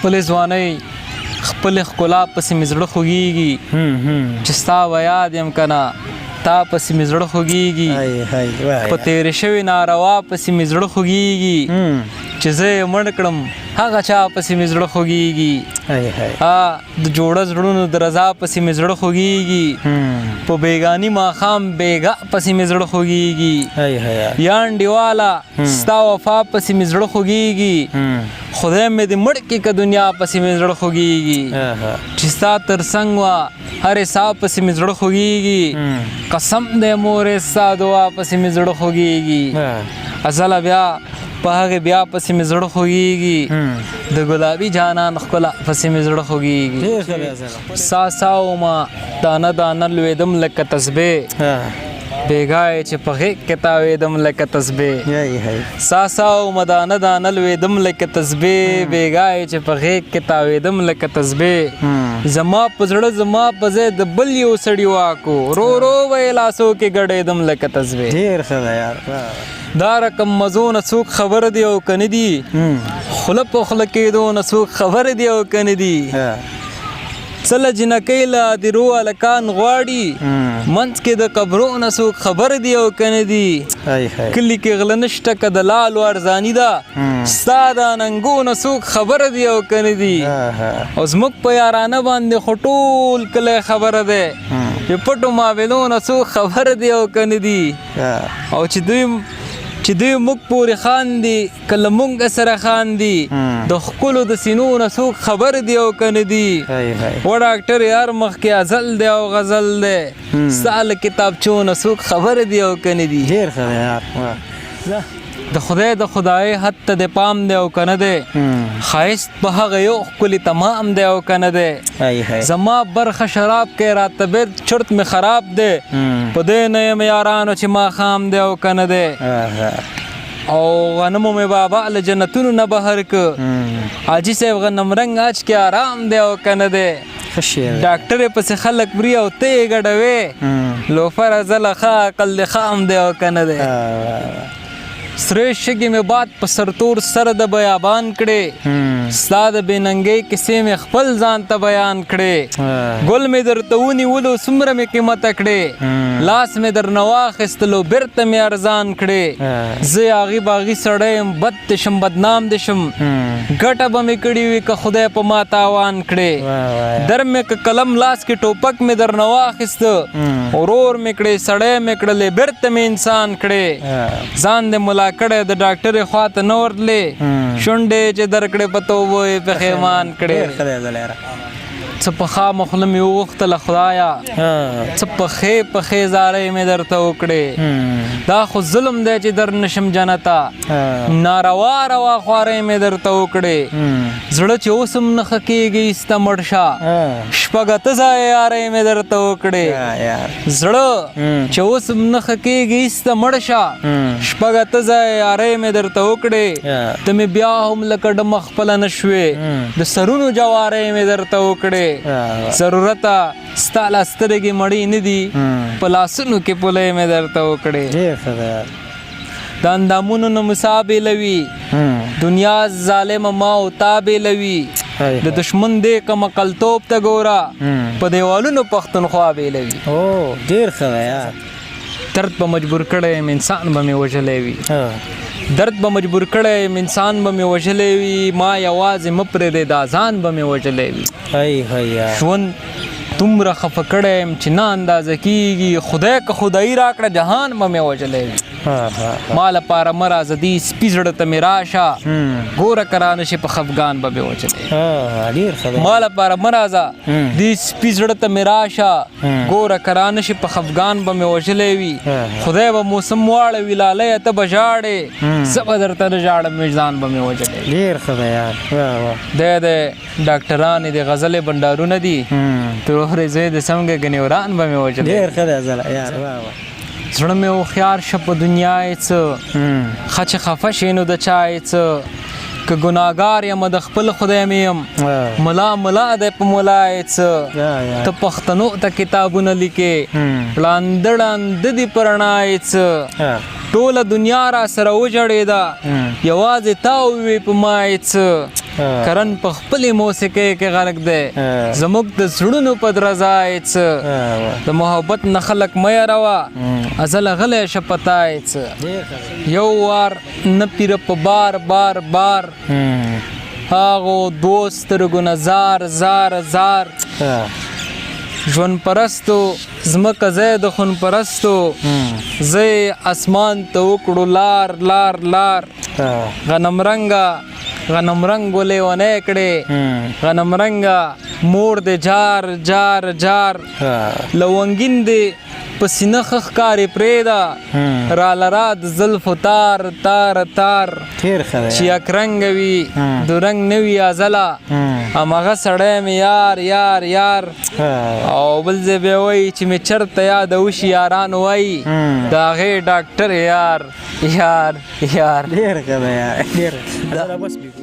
خپل ځوانۍ خپل ښکلا پسې مې زړه خوږېږي چې ستا به یاد یم که نه تا پسې مې زړه خوږېږي په تېرې شوې ناروا پسې مې زړه خوږېږي چې زه یې مړ کړم هغه چا پسې مې زړه خوږېږي د جوړه زړونو د رضا پسې مې زړه خوږېږي په بېګاني ماښام بېګا پسې مې زړه خوږېږي یا انډیواله ستا وفا پسې مې زړه خوږېږي خدای مې دې مړ کړي که دنیا پسې مې زړه خوږېږي چې ستا تر څنګ وه هرې ساه پسې مې زړه خوږېږي قسم دی مورې ستا دعا پسې مې زړه خوږېږي ازله بیا په هغې بیا پسې مې زړه خوږېږي د ګلابي جانان ښکلا پسې مې زړه خوږېږي سا سا ومه دانه دانه لوېدم لکه تسبې بېګا چې په غېږ کې تاوېدم لکه تسبې سا سا ومه دانه دانه لوېدم لکه تسبې بېګا چې په غېږ کې تاوېدم لکه تسبې زما په زړه زما په ځای د بل یو سړي واکو رو رو به یې لاسو کې ګډېدم لکه تسبې ډېر ښه ده یار دا رقم مزو نه څوک خبر دی او که نه دي خوله په خوله کېدو نه څوک خبر دی او که نه دي څه له جنکۍ له دیرو هلکان غواړي منځ کې د قبرو نه څوک خبر دی او که نه دي کلي کې غله نشته که د لالو ارزاني ده ستا د ننګو نه څوک خبر دی او که نه دي او زموږ په یارانه باندې خو ټول کلی خبره دی چې پټو معاملو نه څوک خبر دی او که نه دي او چې دوی موږ پورې خاندي که له موږ سره خاندي د ښکلو د سینو نه څوک خبر دی او که نه دي و ډاکټر هر مخ کې ازل دی او غزل دی ستا له کتابچو نه څوک خبر دی او که نه دي ډېر ښه دی یار د خدای د خدای حد ته د پام دی او که نه دی ښایست په هغه یو ښکلي تمام دی او که نه دی زما برخه شراب کې راته بېل چرت مې خراب دی په دې نه یم یارانو چې ماښام دی او که نه دی او غنمو مې بابا له جنتونو نه بهر که حاجي صاحب غنم رنګ اچ کې آرام دی او که نه دی ډاکټر یې پسې خلک مري او ته یې ګډوې لوفره زله ښه عقل دې خام دی او که نه دی سرې شګې مې باد په سرتور سره د بیابان کړې ستا د بې ننګۍ کیسې مې خپل ځان ته بیان کړې ګل مې درته ونیولو څومره مې قیمته کړې لاس مې درنه واخیستلو بېرته مې ارزان کړې زه یاغي باغي سړی یم بد دې شم بدنام دې شم ګټه به مې کړې وي که خدای په ما تاوان کړې در مې که قلم لاس کې ټوپک مې درنه واخیسته ورور مې کړې سړی مې کړلې بېرته مې انسان کړې ځان دې ملا کړی د ډاکټرې خوا ته نه ورتلې شونډې چې درکړې په توبو یې پښیمان کړې څه په خامه خوله مې وغوښتله خدایه څه پښې پښې زارۍ مې درته وکړې دا خو ظلم دی چې در نشم جنته ناروا روا خوارۍ مې درته وکړې زړه چې اوس هم نه ښه کېږي ایسته مړ شه شپږ اته ځایه یارۍ مې درته وکړې زړه چې اوس هم نه ښه کېږي ایسته مړ شه شپږ اته ځایه یارۍ مې درته وکړې ته مې بیا هم لکه ډمه خپله نه شوې د سرونو جوارۍ مې درته وکړې ضرورته ستا لاس سترګې مړې نه دي په لاسونو کې پولۍ مې درته وکړې د اندامونو نه مسا بېلوي دنیا ظالمه ما او تا بېلوي د دشمن دې که مقلتوب ته ګوره په دیوالونو پښتونخوا بېلوي ډېر ښه دی یار درد به مجبور کړی یم انسان به مې وژلی وي درد به مجبور کړی یم انسان به مې وژلی وي ما یوازې مه پرېږدې دا ځان به مې وژلی وي ژوند دومره خفه کړی یم چې نه اندازه کېږي خدای که خدایي راکړه جهان به مې وژلی وي ما لپاره مه راځه دې سپي زړه ته مې راشه ګوره که رانشي په خفګان به مې وژلی ما لپاره مه راځه دې سپي زړه ته مې راشه ګوره که رانشي په خفګان به مې وژلی وي خدای به موسم واړوي لالیه ته به ژاړې زه به درته نه ژاړم وجدان به مې وژلی ډېر ښه دی یار د ډاکټرانې د غزلې بنډارونه دي ترورې زوی د څنګه ګنې وران به مې وژلی ډېر ښه دی زله یار زړه مې هوښیار شه په دنیا یې څه ښه چې خفه شې نو د چا یې څه که ګناهګار یم د خپل خدای مې یم ملا ملا دی په ملا یې څه ته پښتنو ته کتابونه لیکې ړانده ړانده دي په رڼا یې څه ټوله دنیا را سره وجړېده یوازې تا ووې په ما یې څه کرن په خپلې موسیقۍ کې غرق دی زموږ د زړونو په درزا یې څه د محبت نه خلک مه یروه ازله غلی شه په تا یې څه یو وار نه پیره په بار بار بار هغو دوو سترګو نه زار زار زار ژوند پرستو ځمکه ځای د خون پرستو ځای اسمان ته وکړو لار لار لار غنم رنګو لیونی کړې غنم رنګه مور دې جار جار جار لونګین دې په سینه ښه ښکارې پرېږده راله را د زلفو تار تار تار چې یک رنګه وي دو رنګ نه وي ازله همغه سړی مې یار یار یار او بل ځای بیا وایي چې مې چېرته یاده وشي یاران وایي د هغې ډاکټر یار یار یار ډېر ښه دی یار ډېر